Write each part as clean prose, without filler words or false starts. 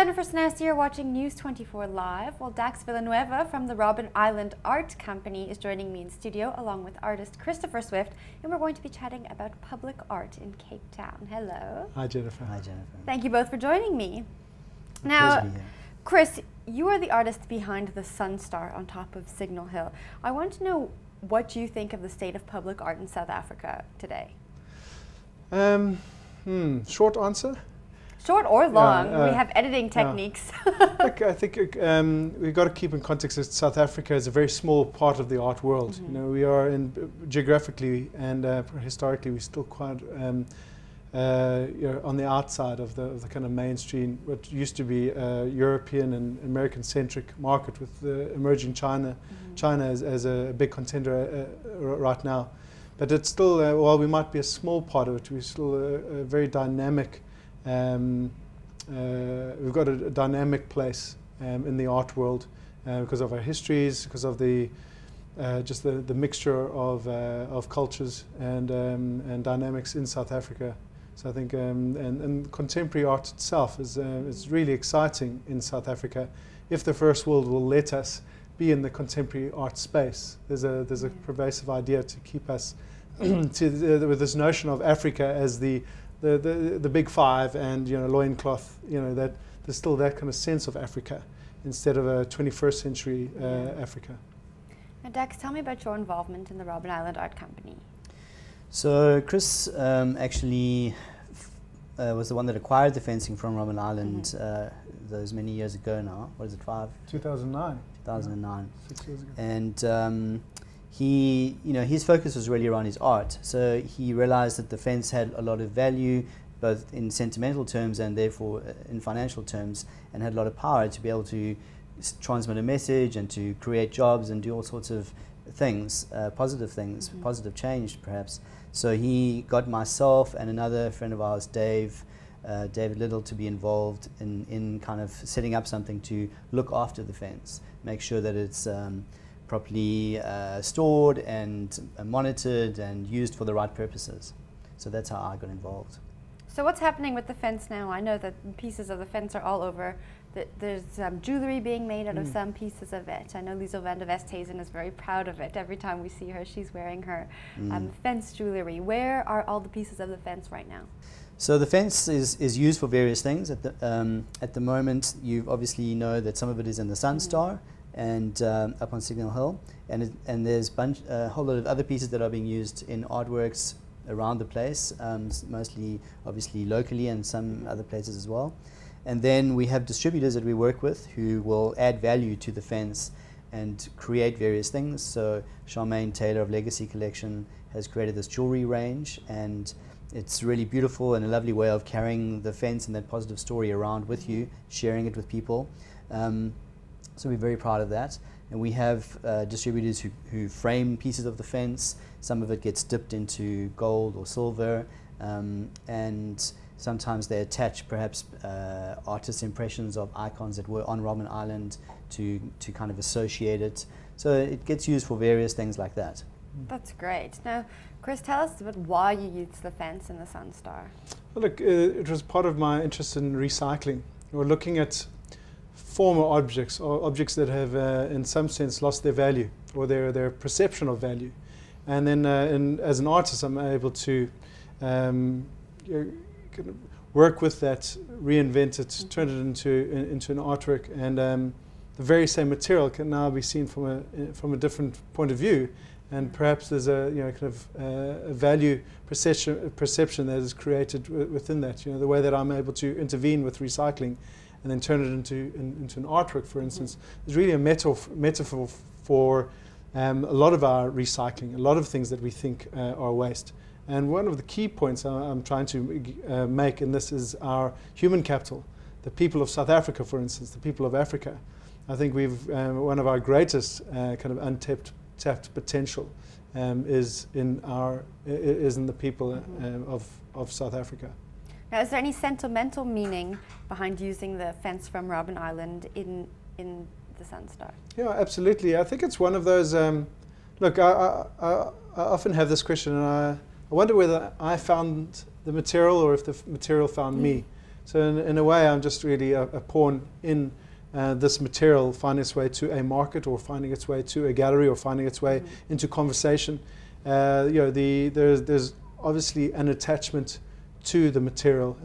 Jennifer Sness here, watching News 24 Live. Well, Dax Villanueva from the Robben Island Art Company is joining me in studio along with artist Christopher Swift, and we're going to be chatting about public art in Cape Town. Hello. Hi, Jennifer. Hi, Jennifer. Thank you both for joining me. Pleasure to be Now, here. Chris, you are the artist behind the Sun Star on top of Signal Hill. I want to know what you think of the state of public art in South Africa today. Short answer? Short or long, Yeah, we have editing techniques. Look, I think we've got to keep in context that South Africa is a very small part of the art world. You know, we are geographically and historically we're still quite on the outside of the kind of mainstream, what used to be a European and American-centric market, with the emerging China as a big contender right now. But it's still, while we might be a small part of it, we're still a very dynamic. We've got a dynamic place in the art world because of our histories, because of the just the mixture of cultures and dynamics in South Africa. So I think and contemporary art itself is really exciting in South Africa. If the first world will let us be in the contemporary art space, there's a pervasive idea to keep us with this notion of Africa as the big five and loincloth, that there's still that kind of sense of Africa instead of a 21st century Africa. Now, Dax, tell me about your involvement in the Robben Island Art Company. So Chris actually was the one that acquired the fencing from Robben Island those many years ago now. What is it, 2009. 2009. 6 years ago. And his focus was really around his art. So he realized that the fence had a lot of value, both in sentimental terms and therefore in financial terms, and had a lot of power to be able to transmit a message and to create jobs and do all sorts of things, positive things, positive change perhaps. So he got myself and another friend of ours, David Little, to be involved in kind of setting up something to look after the fence, make sure that it's properly stored and monitored and used for the right purposes. So that's how I got involved. So what's happening with the fence now? I know that pieces of the fence are all over. There's jewelry being made out of some pieces of it. I know Liesel van der Westhuizen is very proud of it. Every time we see her, she's wearing her fence jewelry. Where are all the pieces of the fence right now? So the fence is used for various things. At the moment, you obviously know that some of it is in the Sun Star and up on Signal Hill, and there's a whole lot of other pieces that are being used in artworks around the place, mostly obviously locally and some other places as well. And then we have distributors that we work with who will add value to the fence and create various things. So Charmaine Taylor of Legacy Collection has created this jewelry range, and it's really beautiful and a lovely way of carrying the fence and that positive story around with you, sharing it with people. So we're very proud of that. And we have distributors who frame pieces of the fence. Some of it gets dipped into gold or silver, and sometimes they attach perhaps artist impressions of icons that were on Robben Island to kind of associate it. So it gets used for various things like that. That's great. Now, Chris, tell us about why you used the fence in the Sun Star. Well, look, it was part of my interest in recycling. We're looking at former objects, or objects that have in some sense lost their value or their perception of value. And then as an artist, I'm able to kind of work with that, reinvent it, turn it into an artwork, and the very same material can now be seen from a different point of view, and perhaps there's a kind of a value perception that is created within that. The way that I'm able to intervene with recycling and then turn it into an artwork, for instance, is really a metaphor for a lot of our recycling, a lot of things that we think are waste. And one of the key points I'm trying to make in this is our human capital, the people of South Africa, for instance, the people of Africa. I think we've one of our greatest kind of untapped potential is in the people of South Africa. Now, is there any sentimental meaning behind using the fence from Robben Island in the Sun Star? Yeah, absolutely. I think it's one of those. Look, I often have this question, and I wonder whether I found the material or if the material found me. So in a way, I'm just really a pawn in this material finding its way to a market, or finding its way to a gallery, or finding its way into conversation. There's obviously an attachment to the material.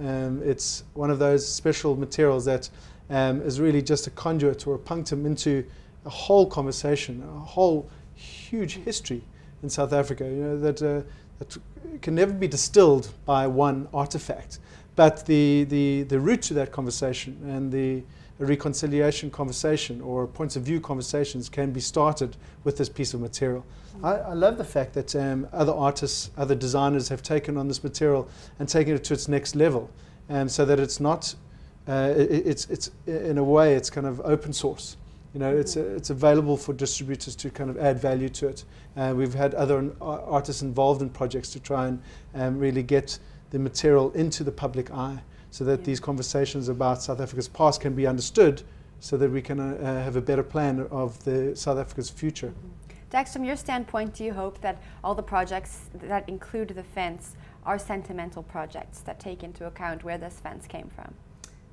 It's one of those special materials that is really just a conduit or a punctum into a whole conversation, a whole huge history in South Africa, that can never be distilled by one artifact. But the route to that conversation, and the reconciliation conversation or points of view conversations, can be started with this piece of material. I love the fact that other artists, other designers have taken on this material and taken it to its next level, so that it's not, it's in a way, it's kind of open source. It's available for distributors to kind of add value to it. We've had other artists involved in projects to try and really get the material into the public eye, so that these conversations about South Africa's past can be understood, so that we can have a better plan of the South Africa's future. Dax, from your standpoint, do you hope that all the projects that include the fence are sentimental projects that take into account where this fence came from?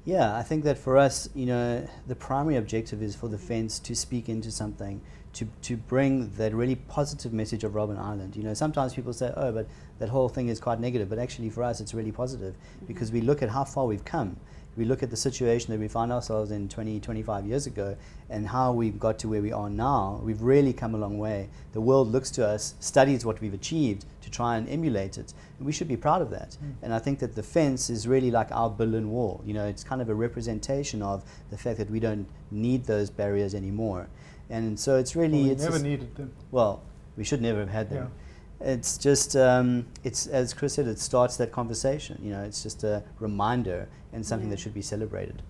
Yeah, I think that for us, the primary objective is for the fence to speak into something, to bring that really positive message of Robben Island. Sometimes people say, oh, but that whole thing is quite negative, but actually for us it's really positive, because we look at how far we've come. We look at the situation that we found ourselves in 20, 25 years ago, and how we've got to where we are now. We've really come a long way. The world looks to us, studies what we've achieved to try and emulate it, and we should be proud of that. And I think that the fence is really like our Berlin Wall. It's kind of a representation of the fact that we don't need those barriers anymore. And so it's really... Well, we never needed them. Well, we should never have had them. Yeah. It's just, as Chris said, it starts that conversation. It's just a reminder and something that should be celebrated.